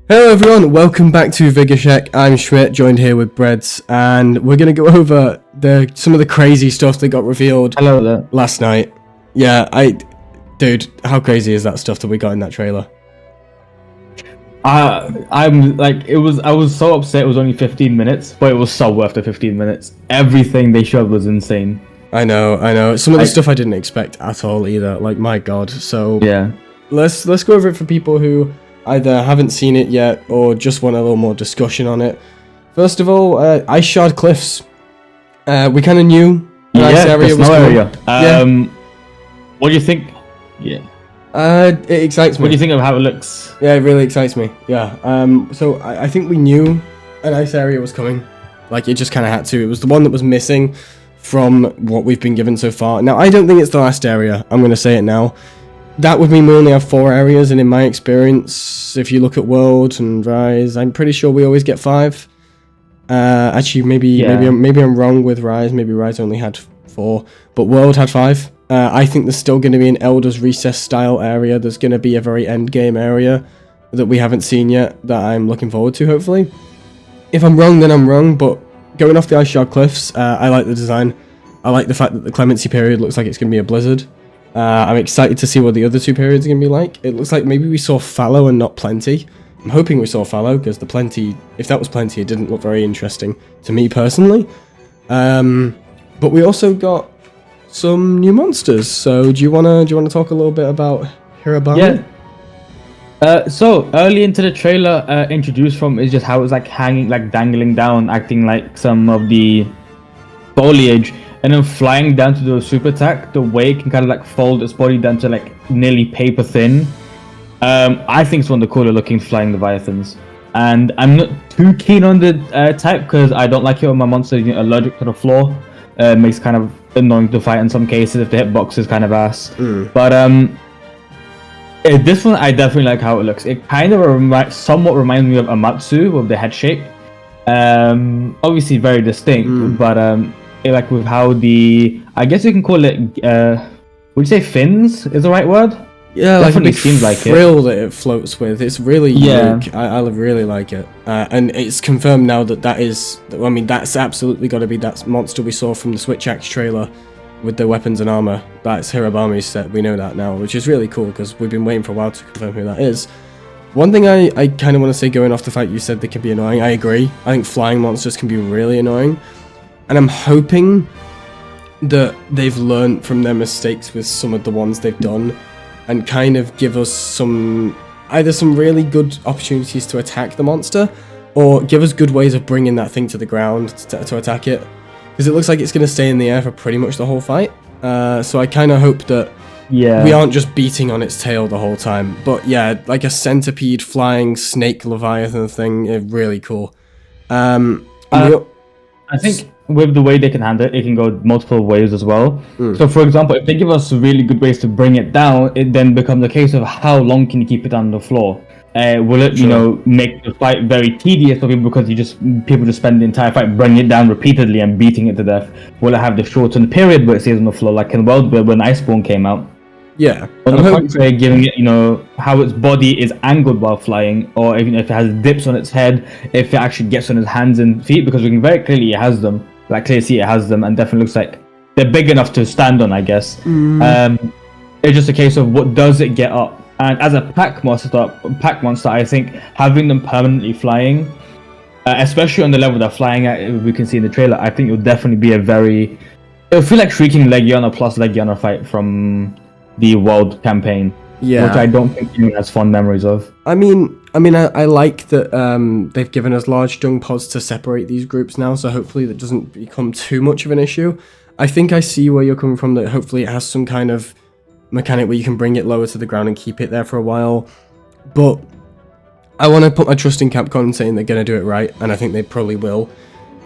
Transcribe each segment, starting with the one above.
Hello everyone, welcome back to Vigorshek. I'm Schmidt, joined here with Breads, and we're going to go over some of the crazy stuff that got revealed Hello there. last night. Yeah, dude, how crazy is that stuff that we got in that trailer? I was so upset it was only 15 minutes, but it was so worth the 15 minutes. Everything they showed was insane. I know. Some of the stuff I didn't expect at all either. Like, my god. So Yeah. let's go over it for people who either haven't seen it yet or just want a little more discussion on it. First of all, Iceshard Cliffs. We kind of knew this area was coming. What do you think? Yeah. It excites me. What do you think of how it looks? Yeah, it really excites me. Yeah. So I think we knew a nice area was coming. Like, it just kind of had to. It was the one that was missing from what we've been given so far. Now, I don't think it's the last area. I'm going to say it now. That would mean we only have 4 areas, and in my experience, if you look at World and Rise, I'm pretty sure we always get 5. Actually, maybe I'm wrong with Rise. Maybe Rise only had 4, but World had 5. I think there's still going to be an Elder's Recess style area. There's going to be a very end game area that we haven't seen yet that I'm looking forward to, hopefully. If I'm wrong, then I'm wrong, but going off the Iceshard Cliffs, I like the design. I like the fact that the Clemency period looks like it's going to be a blizzard. I'm excited to see what the other 2 periods are going to be like. It looks like maybe we saw fallow and not plenty. I'm hoping we saw fallow, because the plenty, if that was plenty, it didn't look very interesting to me personally. But we also got some new monsters. So do you wanna talk a little bit about Heran? Yeah. So early into the trailer, introduced from is just how it was like hanging, like dangling down, acting like some of the foliage. And then flying down to do a super attack, the way it can kind of like fold its body down to like nearly paper thin. I think it's one of the cooler looking flying Leviathans. And I'm not too keen on the type because I don't like it when my monster is allergic to the floor. Makes it kind of annoying to fight in some cases if the hitbox is kind of ass. But this one I definitely like how it looks. It kind of somewhat reminds me of Amatsu with the head shape. Obviously very distinct, but like with how I guess you can call it, would you say fins is the right word? Yeah, like a big seems like frill that it floats with. It's really unique. I really like it. And it's confirmed now that is, I mean, that's absolutely got to be that monster we saw from the Switch Axe trailer with the weapons and armor. That's Hirabami's set. We know that now, which is really cool because we've been waiting for a while to confirm who that is. One thing I kind of want to say, going off the fact you said they can be annoying, I agree. I think flying monsters can be really annoying. And I'm hoping that they've learned from their mistakes with some of the ones they've done and kind of give us either some really good opportunities to attack the monster or give us good ways of bringing that thing to the ground to attack it. Because it looks like it's going to stay in the air for pretty much the whole fight. So I kind of hope that we aren't just beating on its tail the whole time. But yeah, like a centipede flying snake Leviathan thing, really cool. I think with the way they can handle it, it can go multiple ways as well. So for example, if they give us really good ways to bring it down, it then becomes a case of how long can you keep it on the floor. Will it, make the fight very tedious for people because people just spend the entire fight bringing it down repeatedly and beating it to death? Will it have the shortened period where it stays on the floor, like in World when Iceborne came out? Yeah. On the contrary, giving it, how its body is angled while flying, or even if it has dips on its head, if it actually gets on its hands and feet, because we can very clearly it has them. Like clearly see it has them, and definitely looks like they're big enough to stand on, I guess. It's just a case of what does it get up. And as a pack monster, I think having them permanently flying, especially on the level they're flying at, we can see in the trailer, I think it'll definitely be it'll feel like Shrieking Legiana plus Legiana fight from the World campaign, which I don't think anyone has fond memories of. I like that they've given us large dung pods to separate these groups now, so hopefully that doesn't become too much of an issue. I think I see where you're coming from, that hopefully it has some kind of mechanic where you can bring it lower to the ground and keep it there for a while. But I want to put my trust in Capcom saying they're going to do it right, and I think they probably will.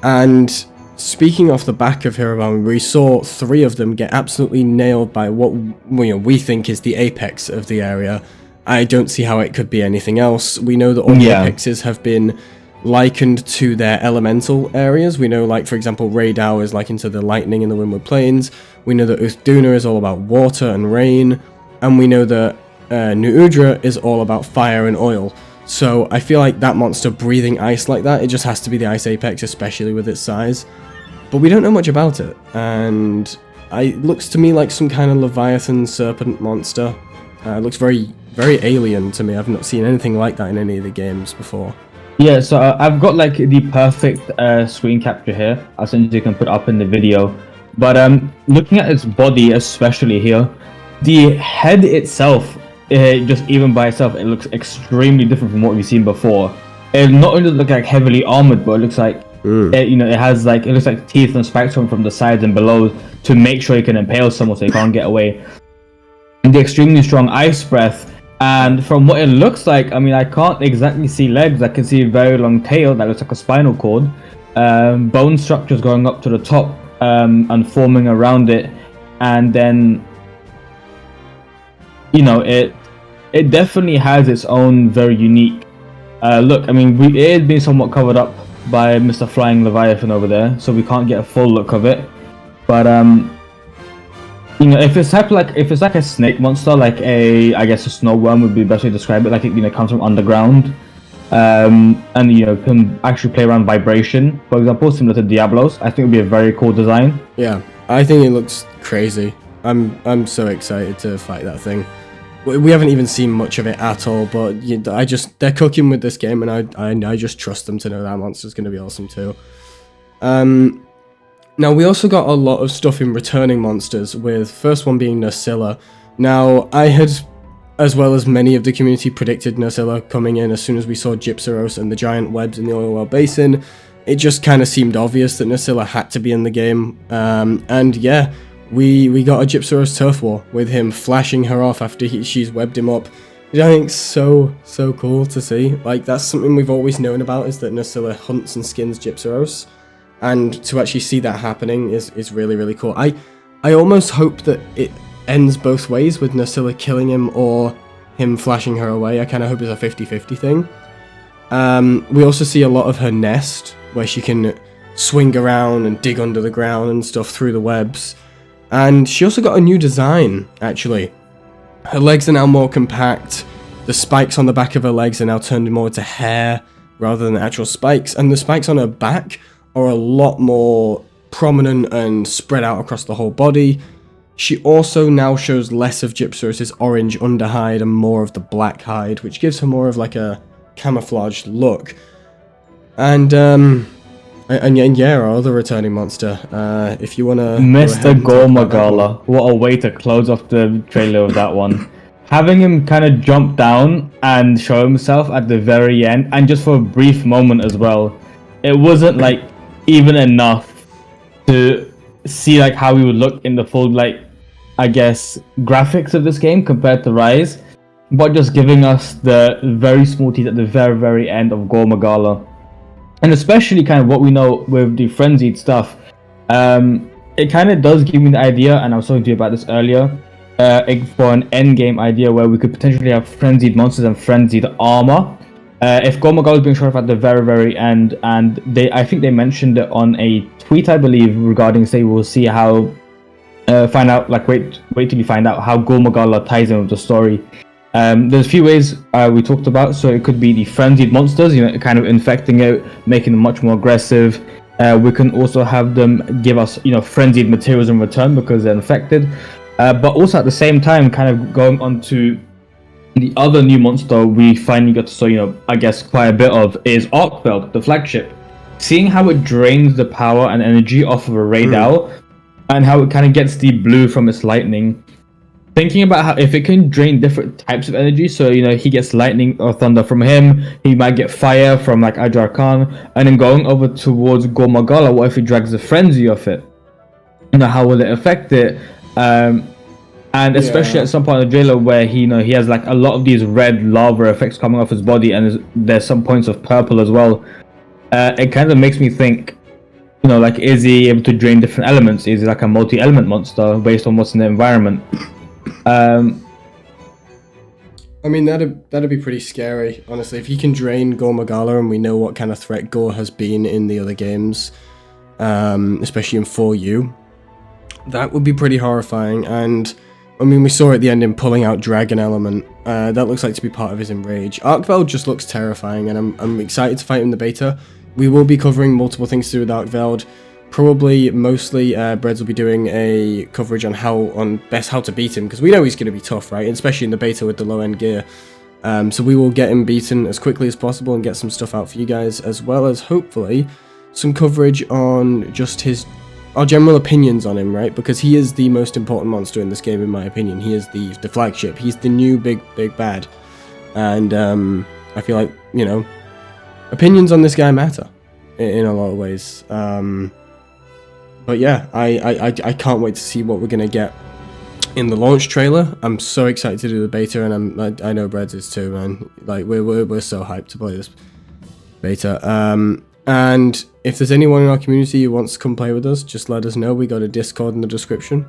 And speaking off the back of Heran, we saw 3 of them get absolutely nailed by what we think is the apex of the area. I don't see how it could be anything else. We know that all the apexes have been likened to their elemental areas. We know, like, for example, Raydao is likened to the lightning in the Windward Plains. We know that Uthduna is all about water and rain. And we know that Nuudra is all about fire and oil. So I feel like that monster breathing ice like that, it just has to be the Ice Apex, especially with its size. But we don't know much about it, and it looks to me like some kind of Leviathan serpent monster. It looks very, very alien to me. I've not seen anything like that in any of the games before. Yeah, so I've got like the perfect screen capture here. I think you can put up in the video. But looking at its body, especially here, the head itself, just even by itself, it looks extremely different from what we've seen before. It not only looks like heavily armored, but it looks like it looks like teeth and spikes from the sides and below to make sure it can impale someone so they can't get away. And the extremely strong ice breath. And from what it looks like, I mean, I can't exactly see legs. I can see a very long tail that looks like a spinal cord. Bone structures going up to the top and forming around it. And then, you know, it definitely has its own very unique look. I mean, it is being somewhat covered up by Mr. Flying Leviathan over there, so we can't get a full look of it. But you know, if it's like a snake monster, like I guess a snow worm would be the best way to describe it. Like it comes from underground, and can actually play around vibration, for example, similar to Diablos. I think it would be a very cool design. Yeah, I think it looks crazy. I'm so excited to fight that thing. We haven't even seen much of it at all, but they're cooking with this game, and I just trust them to know that monster's going to be awesome too. Now, we also got a lot of stuff in returning monsters, with first one being Nursilla. Now, I had, as well as many of the community, predicted Nursilla coming in as soon as we saw Gypsaros and the giant webs in the Oil Well Basin. It just kind of seemed obvious that Nursilla had to be in the game, and yeah, we got a Gypsaros turf war, with him flashing her off after she's webbed him up, which I think's so cool to see. Like, that's something we've always known about, is that Nursilla hunts and skins Gypsaros. And to actually see that happening is really, really cool. I almost hope that it ends both ways, with Nursilla killing him or him flashing her away. I kind of hope it's a 50-50 thing. We also see a lot of her nest, where she can swing around and dig under the ground and stuff through the webs. And she also got a new design, actually. Her legs are now more compact. The spikes on the back of her legs are now turned more to hair rather than actual spikes. And the spikes on her back are a lot more prominent and spread out across the whole body. She also now shows less of Gypsaros' orange underhide and more of the black hide, which gives her more of like a camouflaged look. And yeah, our other returning monster. If you wanna, Mr. Gore Magala. What a way to close off the trailer of that one. Having him kind of jump down and show himself at the very end, and just for a brief moment as well. It wasn't like even enough to see like how he would look in the full, like, I guess, graphics of this game compared to Rise, but just giving us the very small teeth at the very end of Gore Magala. And especially kind of what we know with the frenzied stuff, it kind of does give me the idea, and I was talking to you about this earlier, for an endgame idea where we could potentially have frenzied monsters and frenzied armor. If Gore Magala is being shown off at the very end, and I think they mentioned it on a tweet, I believe, regarding, say, we'll see how, find out, like, wait till you find out how Gore Magala ties in with the story. There's a few ways we talked about, so it could be the frenzied monsters, kind of infecting it, making them much more aggressive. We can also have them give us, frenzied materials in return because they're infected. But also at the same time, kind of going on to the other new monster we finally got to saw, I guess quite a bit of, is Arkfeld, the flagship. Seeing how it drains the power and energy off of a radar, and how it kind of gets the blue from its lightning. Thinking about how if it can drain different types of energy, so he gets lightning or thunder from him, he might get fire from like Ajar Khan, and then going over towards Gore Magala, what if he drags the frenzy off it? How will it affect it? And especially at some point in the trailer where he has like a lot of these red lava effects coming off his body, and there's some points of purple as well. It kind of makes me think, like, is he able to drain different elements? Is he like a multi-element monster based on what's in the environment? I mean, that'd be pretty scary, honestly. If he can drain Gore Magala, and we know what kind of threat Gore has been in the other games, especially in 4U, that would be pretty horrifying. And I mean, we saw at the end him pulling out Dragon Element. That looks like to be part of his Enrage. Arcveld just looks terrifying, and I'm excited to fight him in the beta. We will be covering multiple things to do with Arcveld. Probably, mostly, Breads will be doing a coverage on best how to beat him, because we know he's going to be tough, right? Especially in the beta with the low-end gear. So we will get him beaten as quickly as possible and get some stuff out for you guys, as well as, hopefully, some coverage on just our general opinions on him, right? Because he is the most important monster in this game, in my opinion. He is the flagship. He's the new big bad. And I feel like, you know, opinions on this guy matter in a lot of ways. But yeah, I can't wait to see what we're gonna get in the launch trailer. I'm so excited to do the beta, and I know Breads is too, man. Like we're so hyped to play this beta. And if there's anyone in our community who wants to come play with us, just let us know. We got a Discord in the description.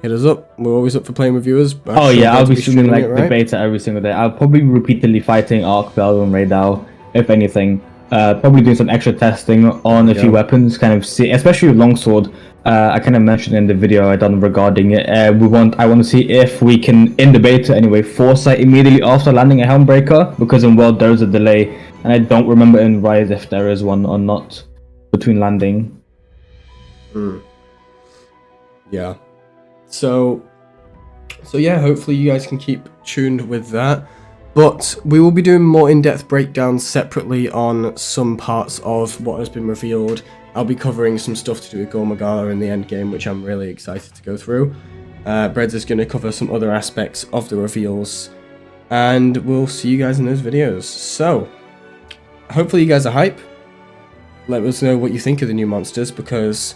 Hit us up. We're always up for playing with viewers. Oh yeah, I'll be streaming like the beta every single day. I'll probably be repeatedly fighting Arcveld and Raydal, if anything. Probably doing some extra testing on a few weapons, kind of see, especially with longsword. I kind of mentioned in the video I done regarding it. I want to see if we can, in the beta anyway, foresight immediately after landing a Helmbreaker, because in World there's a delay, and I don't remember in Rise if there is one or not between landing. Yeah. So yeah, hopefully you guys can keep tuned with that. But we will be doing more in-depth breakdowns separately on some parts of what has been revealed. I'll be covering some stuff to do with Gore Magala in the end game, which I'm really excited to go through. Breads is going to cover some other aspects of the reveals, and we'll see you guys in those videos. So, hopefully you guys are hype. Let us know what you think of the new monsters, because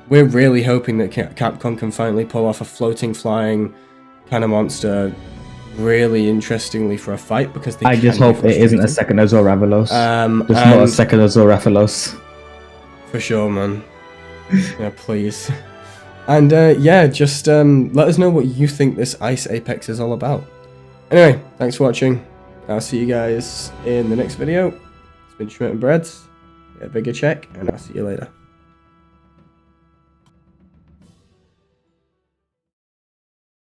we're really hoping that Capcom can finally pull off a floating, flying kind of monster really interestingly for a fight, because I just hope it isn't a second Azor Ravalos. Just not a second Azor Ravalos. For sure, man. Yeah, please. And yeah, just let us know what you think this Ice Apex is all about. Anyway, thanks for watching. I'll see you guys in the next video. It's been Schmidt and Breads. Yeah, bigger check, and I'll see you later.